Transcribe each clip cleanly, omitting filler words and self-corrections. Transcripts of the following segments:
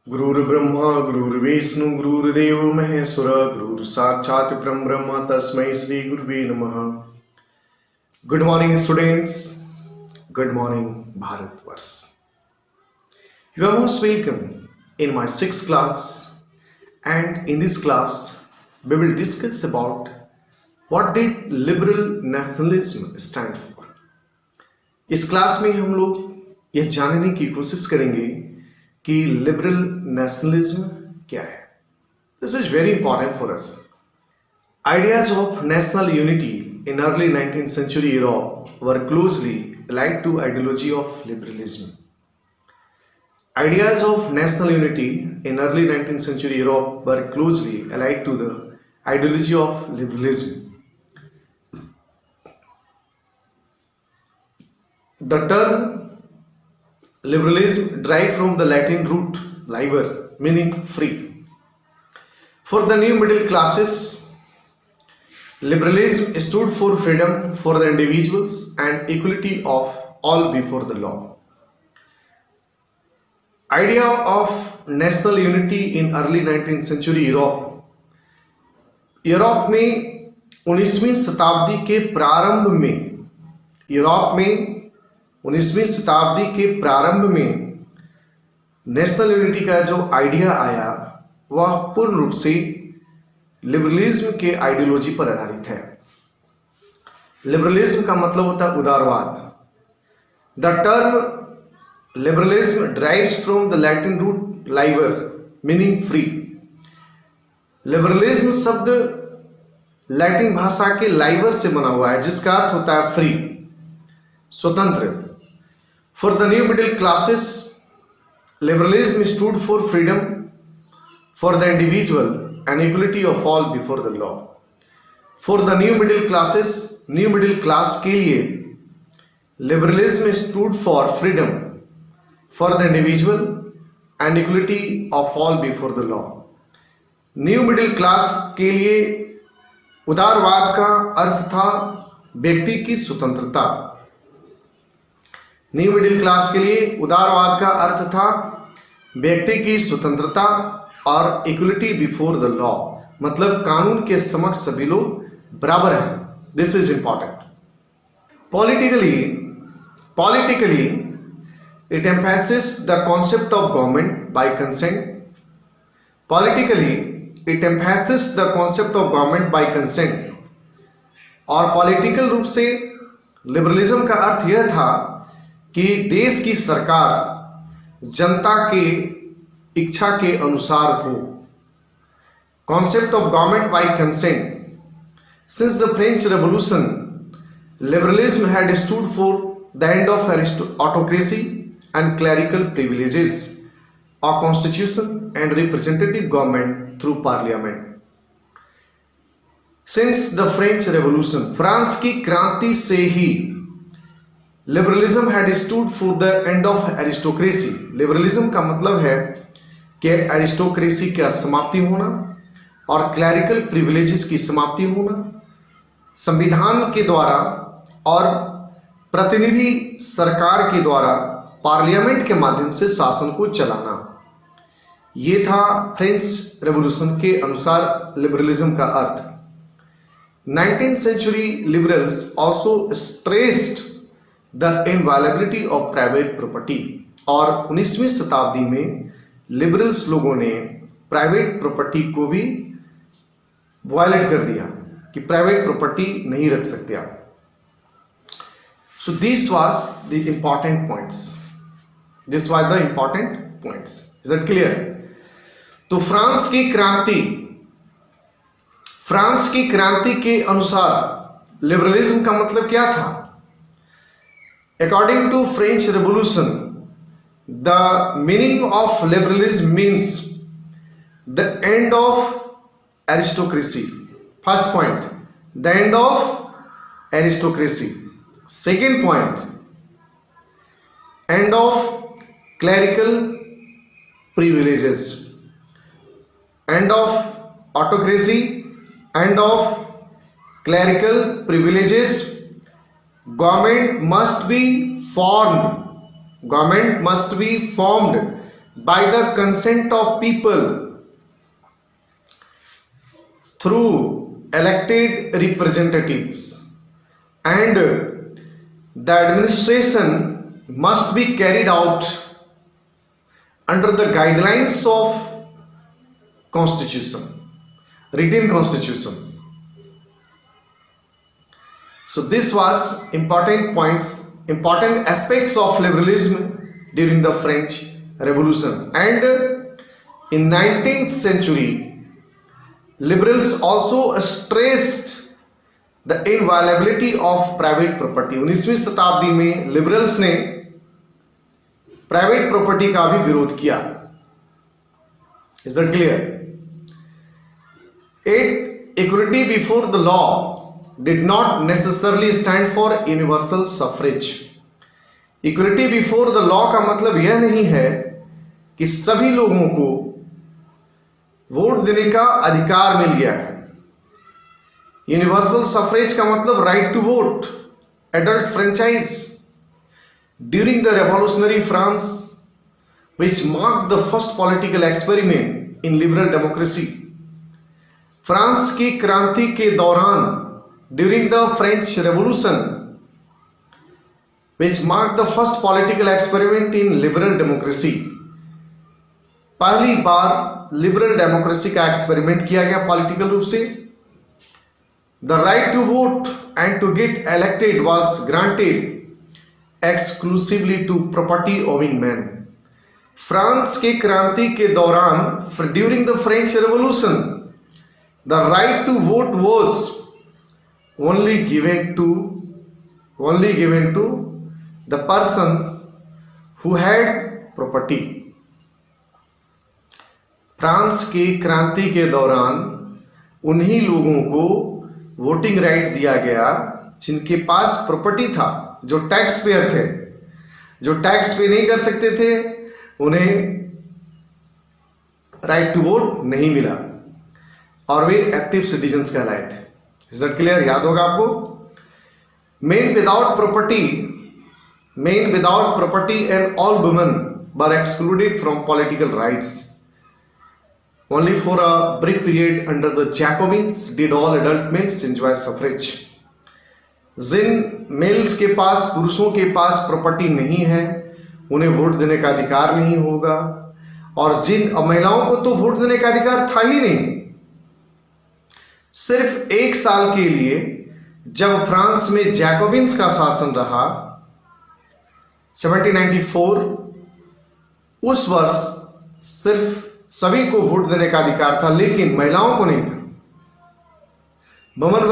गुरुर्ब्रह्मा गुरुर्विष्णु गुरुर्देव महेश्वर गुरु साक्षात परम ब्रह्म तस्मै श्री गुरुवे नमः। Good morning students, good morning Bharatvarsh. You are most welcome in my sixth class, and in this class we will discuss about what did liberal nationalism stand for। इस क्लास में हम लोग यह जानने की कोशिश करेंगे कि लिबरल नेशनलिज्म क्या है। This is very important for us. Ideas of national unity in early 19th century Europe were closely allied to ideology of liberalism. Ideas of national unity in early 19th century Europe were closely allied to the ideology of liberalism. The term liberalism derived from the Latin root liber, meaning free. For the new middle classes, liberalism stood for freedom for the individuals and equality of all before the law. Idea of national unity in early 19th century Europe. Europe में 19वीं शताब्दी के प्रारंभ में national unity का जो idea आया वह पूर्ण रूप से लिबरलिज्म के आइडियोलॉजी पर आधारित है। लिबरलिज्म का मतलब होता है उदारवाद। The term liberalism derives from the Latin root liber, meaning free. Liberalism शब्द लैटिन भाषा के लाइबर से बना हुआ है, जिसका अर्थ होता है फ्री, स्वतंत्र। For the new middle classes, liberalism stood for freedom for the individual and equality of all before the law. For the new middle classes, new middle class के लिए liberalism stood for freedom for the individual and equality of all before the law. New middle class के लिए उदारवाद का अर्थ था व्यक्ति की स्वतंत्रता। New middle class के लिए उदारवाद का अर्थ था व्यक्ति की स्वतंत्रता और इक्वलिटी बिफोर द लॉ, मतलब कानून के समक्ष सभी लोग बराबर हैं। This is important. Politically it emphasis the concept of government by consent. और पॉलिटिकल रूप से लिबरलिज्म का अर्थ यह था कि देश की सरकार जनता के इच्छा के अनुसार हो। Concept of government by consent. Since the French revolution, liberalism had stood for the end of autocracy and clerical privileges, a constitution and representative government through parliament. Since the French revolution, France की क्रांति से ही liberalism had stood for the end of aristocracy. Liberalism का मतलब है कि aristocracy का समाप्ति होना और क्लरिकल प्रिविलेजेस की समाप्ति होना, संविधान के द्वारा और प्रतिनिधि सरकार के द्वारा पार्लियामेंट के माध्यम से शासन को चलाना। ये था फ्रेंच रेवोल्यूशन के अनुसार लिबरलिज्म का अर्थ। 19th century liberals also stressed the inviolability of private property. और 19वीं शताब्दी में लिबरल्स लोगों ने प्राइवेट प्रॉपर्टी को भी वायलेट कर दिया कि प्राइवेट प्रॉपर्टी नहीं रख सकते आप। So this was the important points. Is that clear? तो फ्रांस की क्रांति के अनुसार लिबरलिज्म का मतलब क्या था? According to French Revolution, the meaning of liberalism means the end of aristocracy. First point, the end of aristocracy. Second point, end of clerical privileges. End of autocracy, end of clerical privileges. Government must be formed by the consent of people through elected representatives, and the administration must be carried out under the guidelines of constitution, written constitutions. So this was important points, important aspects of liberalism during the French Revolution. And in 19th century, liberals also stressed the inviolability of private property. 19वीं शताब्दी में liberals ने private property का भी विरोध किया. Is that clear? Equality before the law did not necessarily stand for universal suffrage. Equality before the law का मतलब यह नहीं है कि सभी लोगों को वोट देने का अधिकार मिल गया है. यूनिवर्सल सफरेज का मतलब right to vote, adult franchise. During the revolutionary France, which marked the first political experiment in liberal democracy, France की क्रांति के दौरान, during the French revolution, which marked the first political experiment in liberal democracy, पहली बार liberal democracy का experiment किया गया political रूप से. The right to vote and to get elected was granted exclusively to property owning man. France के क्रांति के दौरान, during the French revolution, the right to vote was only given to the persons who had property. France की क्रांति के दौरान उन्हीं लोगों को वोटिंग राइट दिया गया जिनके पास प्रॉपर्टी था, जो टैक्स पेयर थे. जो टैक्स पे नहीं कर सकते थे उन्हें राइट टू वोट नहीं मिला और वे एक्टिव सिटीजन्स कहलाए थे. Is that clear? याद होगा आपको. Men without property and all women were excluded from political rights. Only for a brief period under the Jacobins did all adult males enjoy suffrage. जिन males के पास, पुरुषों के पास प्रॉपर्टी नहीं है, उन्हें वोट देने का अधिकार नहीं होगा. और जिन महिलाओं को तो वोट देने का अधिकार था ही नहीं. सिर्फ एक साल के लिए जब फ्रांस में जैकोबिन्स का शासन रहा, 1794, उस वर्ष सिर्फ सभी को वोट देने का अधिकार था, लेकिन महिलाओं को नहीं था. women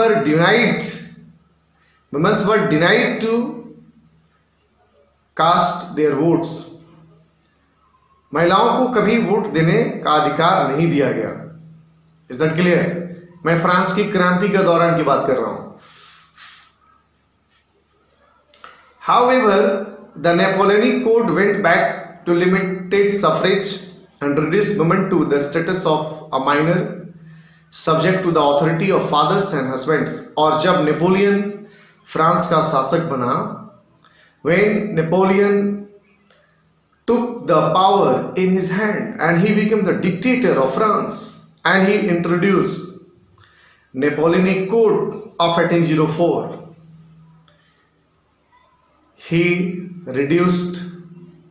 were denied to cast their votes. महिलाओं को कभी वोट देने का अधिकार नहीं दिया गया. Is that clear? मैं फ्रांस की क्रांति के दौरान की बात कर रहा हूं. However, the Napoleonic Code went back to limited suffrage and reduced women to the status of a minor, subject to the authority of fathers and husbands. और जब नेपोलियन फ्रांस का शासक बना, when Napoleon took the power in his hand and he became the dictator of France, and he introduced Napoleonic Code of 1804. He reduced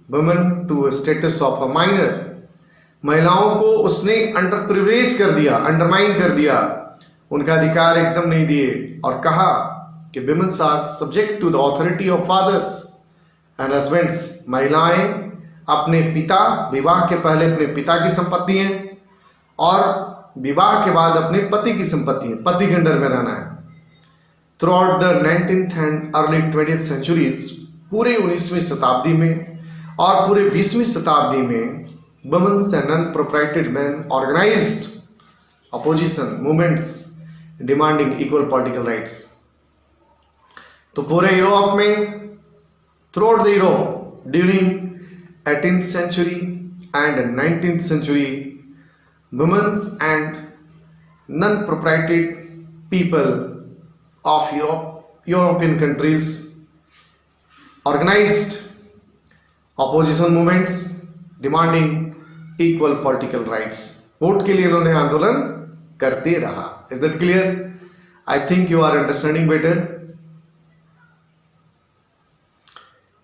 women to a status of a minor. महिलाओं को उसने under privilege कर दिया, undermine कर दिया, उनका अधिकार एकदम नहीं दिए, और कहा कि women are subject to the authority of fathers and husbands. महिलाएं अपने पिता, विवाह के पहले अपने पिता की संपत्ति हैं और विवाह के बाद अपने पति की संपत्ति है, पति के अंडर में रहना है. Throughout the 19th and early 20th centuries, पूरे 19वीं शताब्दी में और पूरे 20वीं शताब्दी में women's and non propertied man organised opposition movements demanding equal political rights. तो पूरे यूरोप में, throughout the Europe during 18th century and 19th century, women and non-proprietary people of European countries organized opposition movements demanding equal political rights. Vote के लिए इन्होंने आंदोलन करते रहा। Is that clear? I think you are understanding better.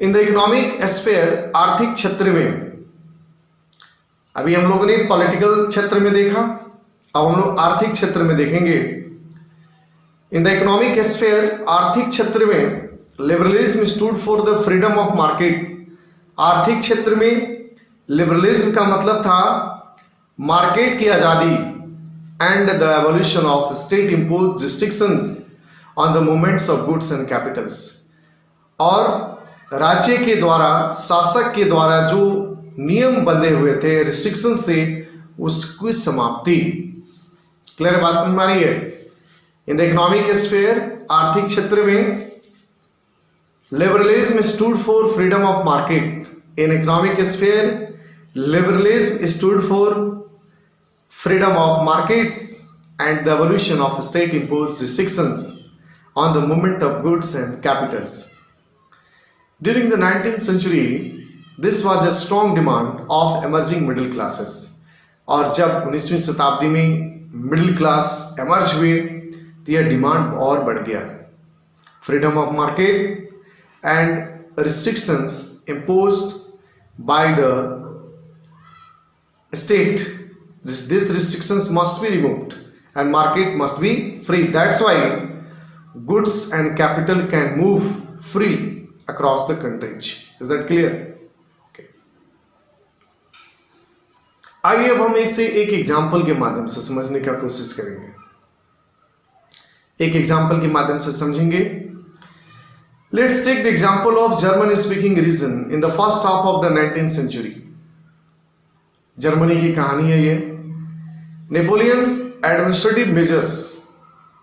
In the economic sphere, आर्थिक क्षेत्र में, अभी हम लोगों ने पॉलिटिकल क्षेत्र में देखा, अब हम लोग आर्थिक क्षेत्र में देखेंगे। इन द इकोनॉमिक स्फीयर, आर्थिक क्षेत्र में, liberalism stood for the freedom of market. आर्थिक क्षेत्र में लिबरलिज्म का मतलब था मार्केट की आजादी and the evolution of state imposed restrictions on the movements of goods and Capitals. और राज्य के द्वारा, शासक के द्वारा जो नियम बंधे हुए थे, रिस्ट्रिक्शंस थे, उसकी समाप्ति। क्लियर बात समझ में आ रही है? इन द इकोनॉमिक स्फीयर, आर्थिक क्षेत्र में, liberalism stood for freedom of market. In economic sphere, liberalism stood for freedom of markets and the evolution of state imposed restrictions on the movement of goods and capitals. During the 19th century, this was a strong demand of emerging middle classes. और जब 19वीं शताब्दी में middle class emerge हुए तो यह demand और बढ़ गया। Freedom of market and restrictions imposed by the state. These restrictions must be removed and market must be free. That's why goods and capital can move freely across the country. Is that clear? Okay. आइए अब हम इसे एक example के माध्यम से समझने का कोशिश करेंगे। एक एग्जाम्पल के माध्यम से समझेंगे। Let's take the example of German speaking region in the first half of the 19th century. Germany की कहानी है ये। Napoleon's administrative measures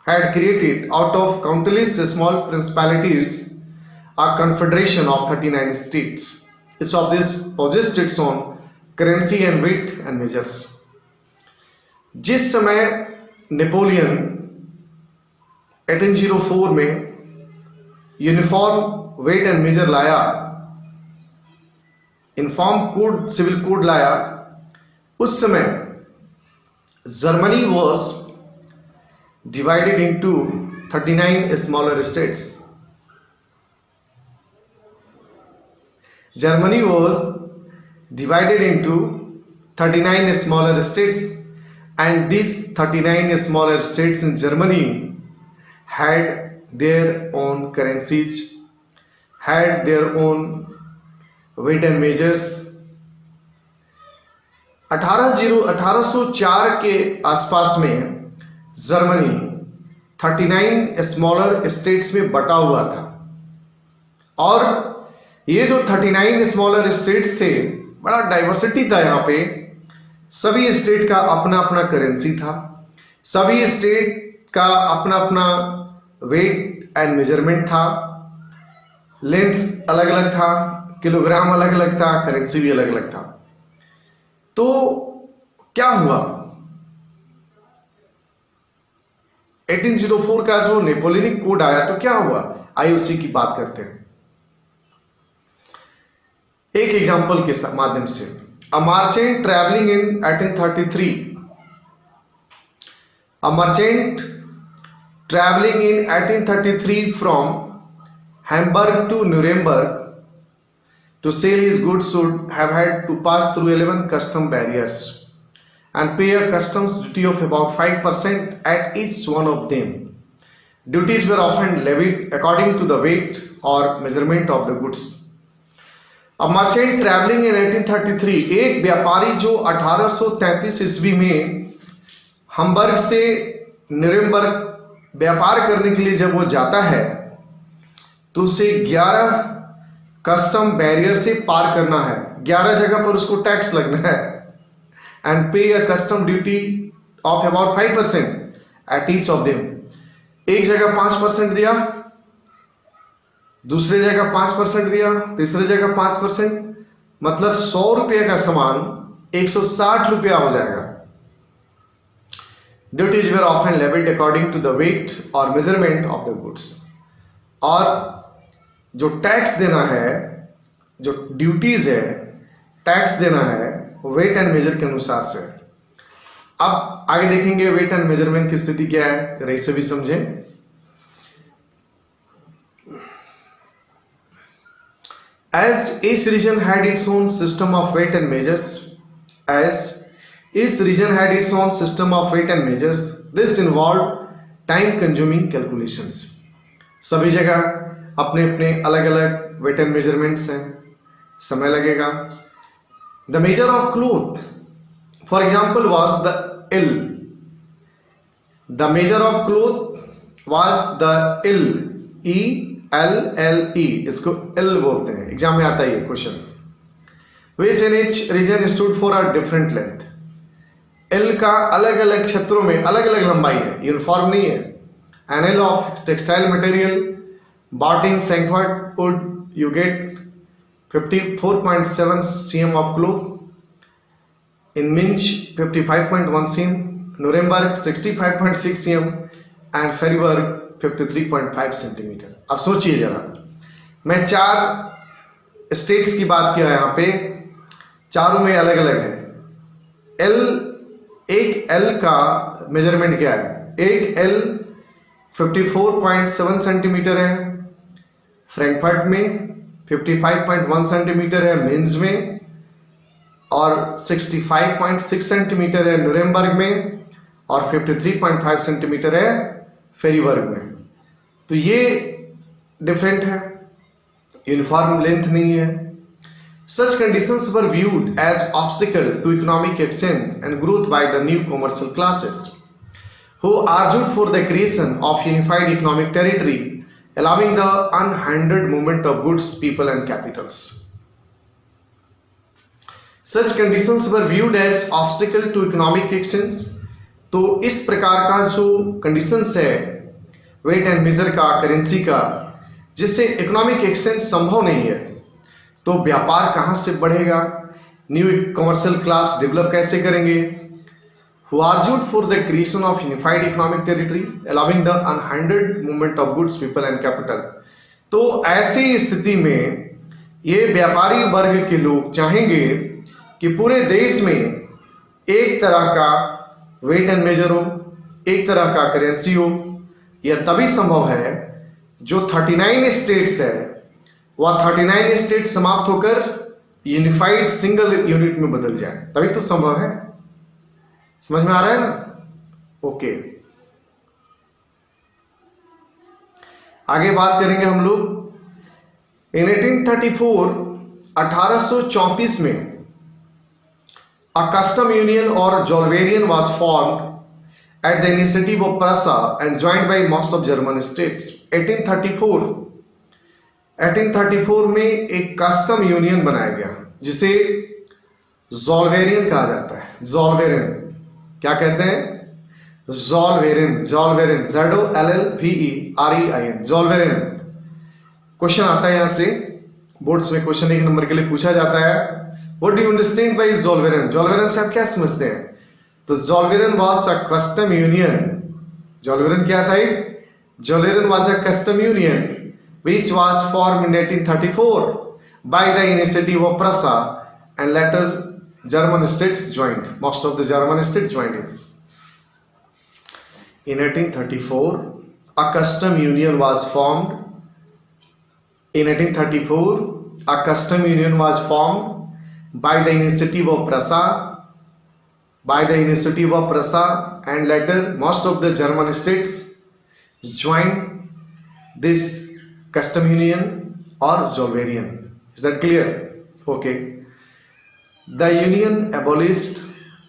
had created out of countless small principalities a confederation of 39 states. Each of these possessed its own currency and weight and measures. जिस समय Napoleon 1804 में uniform wait and major लाया, inform code, civil code लाया, उस समय Germany was divided into 39 smaller states. Germany was divided into 39 smaller states, and these 39 smaller states in Germany had their own currencies, had their own weight and measures. 1804 के आसपास में Germany 39 smaller states में बटा हुआ था, और ये जो 39 स्मॉलर स्टेट्स थे, बड़ा डाइवर्सिटी था यहाँ पे। सभी स्टेट का अपना अपना करेंसी था, सभी स्टेट का अपना अपना वेट एंड मेजरमेंट था, लेंथ अलग अलग था, किलोग्राम अलग अलग था, करेंसी भी अलग अलग था। तो क्या हुआ? 1804 का जो नेपोलियनिक कोड आया तो क्या हुआ, आइए उसी की बात करते हैं एक एग्जांपल के माध्यम से। A merchant travelling in 1833, a merchant travelling in 1833 from Hamburg to Nuremberg to sell his goods should have had to pass through 11 custom barriers and pay a customs duty of about 5% at each one of them. Duties were often levied according to the weight or measurement of the goods. A merchant traveling in 1833, एक व्यापारी जो 1833 ईस्वी में Hamburg से Nuremberg व्यापार करने के लिए जब वो जाता है तो उसे 11 कस्टम बैरियर से पार करना है, 11 जगह पर उसको टैक्स लगना है, एंड पे a custom duty of about 5% at each of them. एक जगह 5% दिया, दूसरे जगह 5% दिया, तीसरे जगह 5%, मतलब 100 रुपये का सामान 160 रुपया हो जाएगा। Duties were often levied according to the weight और मेजरमेंट ऑफ द गुड्स। और जो टैक्स देना है, जो ड्यूटीज है, टैक्स देना है, वेट एंड मेजर के अनुसार से। अब आगे देखेंगे वेट एंड मेजरमेंट की स्थिति क्या है, जरा इसे भी समझें। As each region had its own system of weight and measures, this involved time-consuming calculations. सभी जगह अपने अपने अलग अलग वेट एंड मेजरमेंट्स हैं, समय लगेगा। The measure of cloth, for example, was the L. The measure of cloth was the L. E इसको L बोलते हैं, एग्जाम में आता है ये questions. Which in each region stood for a different length. L का अलग अलग क्षेत्रों में अलग अलग लंबाई है, यूनिफॉर्म नहीं है। An L of textile material bought in Frankfurt would you get 54.7 cm of cloth, in Minsk 55.1 cm, Nuremberg 65.6 cm and Freiburg 53.5 centimetre. अब सोचिए जरा, मैं 4 स्टेट्स की बात किया यहाँ पे, चारों में अलग अलग है। एक L का मेजरमेंट क्या है? एक L 54.7 सेंटीमीटर है फ्रैंकफर्ट में, 55.1 सेंटीमीटर है मिन्स में, और 65.6 सेंटीमीटर है नुरेमबर्ग में, और 53.5 सेंटीमीटर है फेरीबर्ग में। तो ये डिफरेंट है, यूनिफॉर्म लेंथ नहीं है। Such conditions were viewed as obstacle to economic ascent and growth by the new commercial classes, who argued for the creation of unified economic territory, allowing the unhindered movement of goods, people and capitals. Such conditions were viewed as obstacle to economic ascent. तो इस प्रकार का जो conditions है wait and major का, currency का, जिससे economic exchange संभव नहीं है, तो व्यापार कहाँ से बढ़ेगा, न्यू कमर्शियल क्लास डेवलप कैसे करेंगे। Who argued for the creation of unified economic territory, allowing the unhindered movement of goods, people and capital. तो ऐसी स्थिति में ये व्यापारी वर्ग के लोग चाहेंगे कि पूरे देश में एक तरह का वेट एंड मेजर हो, एक तरह का करेंसी हो। यह तभी संभव है जो 39 स्टेट्स है वह 39 स्टेट समाप्त होकर यूनिफाइड सिंगल यूनिट में बदल जाए, तभी तो संभव है। समझ में आ रहा है ना? ओके, आगे बात करेंगे हम लोग। इन 1834 में a custom union or Zollverein was formed at the initiative of Prussia and joined by most of German states. 1834 में एक कस्टम यूनियन बनाया गया जिसे ज़ोलवेरियन कहा जाता है। ज़ोलवेरियन क्या कहते हैं? ज़ोलवेरियन, ZOLLVEREIN, ज़ोलवेरियन। क्वेश्चन आता है यहां से, बोर्ड्स में क्वेश्चन 1 नंबर के लिए पूछा जाता है। What do you understand by Zollverein? Zollverein से आप क्या समझते हैं? तो Zollverein was a custom union. Zollverein क्या था? Zollverein was a custom union which was formed in 1834 by the initiative of Prussia and later German states joined. Most of the German states joined it. In 1834, a custom union was formed. In 1834, a custom union was formed by the initiative of Prussia, and later most of the German states joined this custom union or Zollverein. Is that clear? Okay. The union abolished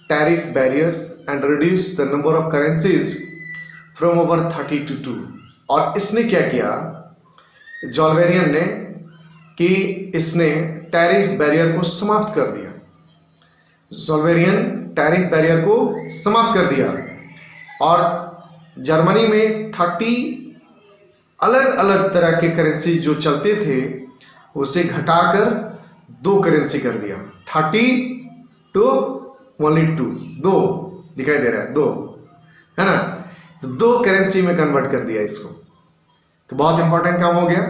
tariff barriers and reduced the number of currencies from over 30 to 2. और इसने क्या किया Zollverein ने कि इसने tariff barrier को समाप्त कर दिया। ज़ोलवेरियन टैरिफ बैरियर को समाप्त कर दिया और जर्मनी में 30 अलग अलग तरह के करेंसी जो चलते थे उसे घटाकर 2 करेंसी कर दिया। 30 to only 2, 2 दिखाई दे रहा है, 2 है ना, तो 2 करेंसी में कन्वर्ट कर दिया इसको। तो बहुत इंपॉर्टेंट काम हो गया।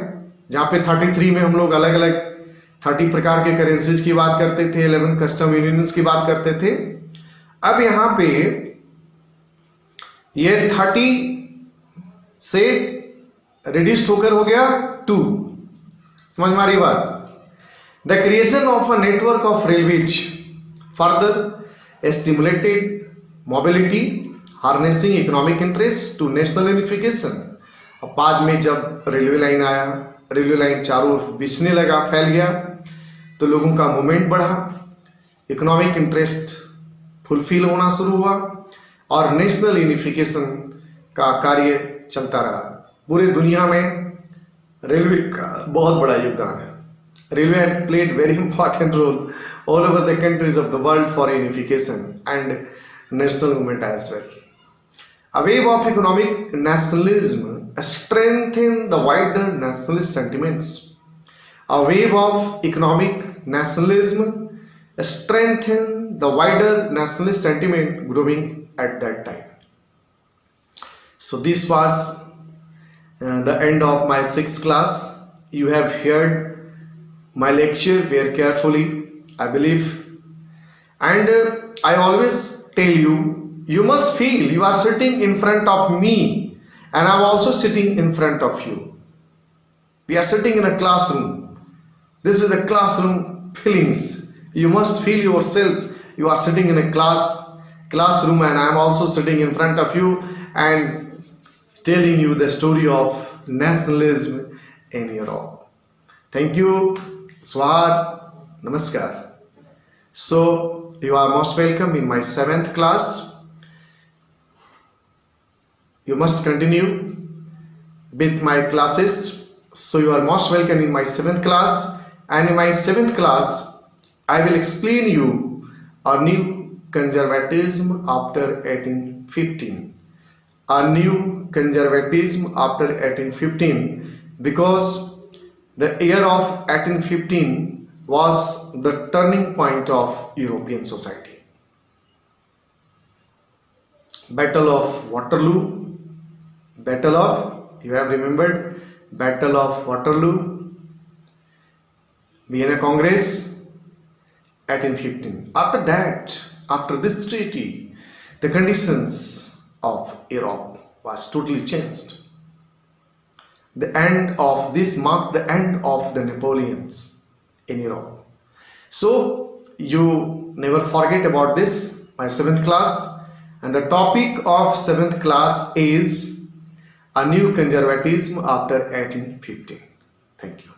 जहाँ पे 33 में हम लोग अलग अलग 30 प्रकार के करेंसीज की बात करते थे, 11 कस्टम यूनियंस की बात करते थे। अब यहां पे ये 30 से रिड्यूस्ड होकर हो गया 2। समझ में आ रही बात? The creation of a network of railways further stimulated mobility harnessing economic interest to national unification. अब बाद में जब रेलवे लाइन आया, रेलवे लाइन चारों ओर बिछने लगा, फैल गया, तो लोगों का मूवमेंट बढ़ा, इकोनॉमिक इंटरेस्ट फुलफिल होना शुरू हुआ और नेशनल यूनिफिकेशन का कार्य चलता रहा। पूरे दुनिया में रेलवे का बहुत बड़ा योगदान है। Railway had played very important role all over the countries of the world for unification and national movement as well. A wave of economic nationalism strengthened the wider nationalist sentiments. A wave of economic nationalism strengthened the wider nationalist sentiment growing at that time. So this was the end of my 6th class. You have heard my lecture very carefully, I believe, and I always tell you, you must feel you are sitting in front of me and I'm also sitting in front of you. We are sitting in a classroom. This is a classroom feelings. You must feel yourself you are sitting in a classroom and I am also sitting in front of you and telling you the story of nationalism in Europe. Thank you. Swar, Namaskar. So, you are most welcome in my 7th class. You must continue with my classes. So, you are most welcome in my 7th class. And in my 7th class, I will explain you a new conservatism after 1815. A new conservatism after 1815, because the year of 1815 was the turning point of European society. Battle of Waterloo, you have remembered, Battle of Waterloo, Vienna Congress, 1815. After that, after this treaty, the conditions of Europe was totally changed. The end of this marked the end of the Napoleons in Europe. So you never forget about this, my 7th class, and the topic of 7th class is a new conservatism after 1815. Thank you.